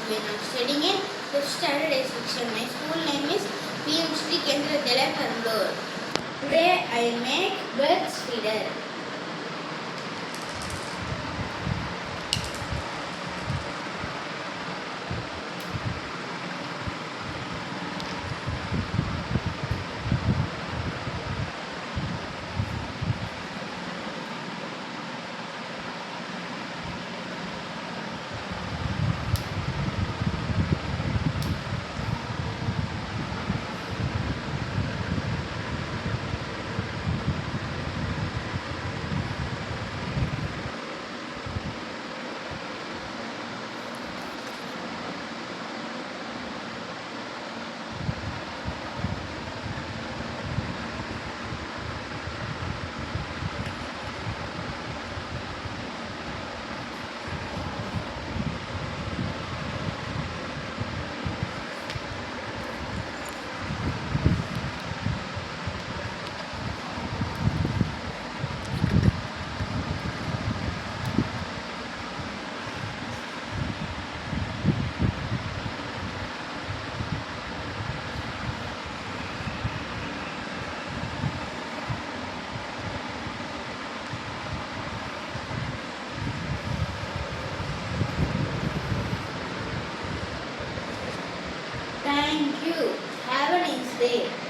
We are studying in 5th standard A section. My school name is PM Shri Kendra Vidyalayam Perambalur. Today I make birds feeder. Thank you. Have a nice day.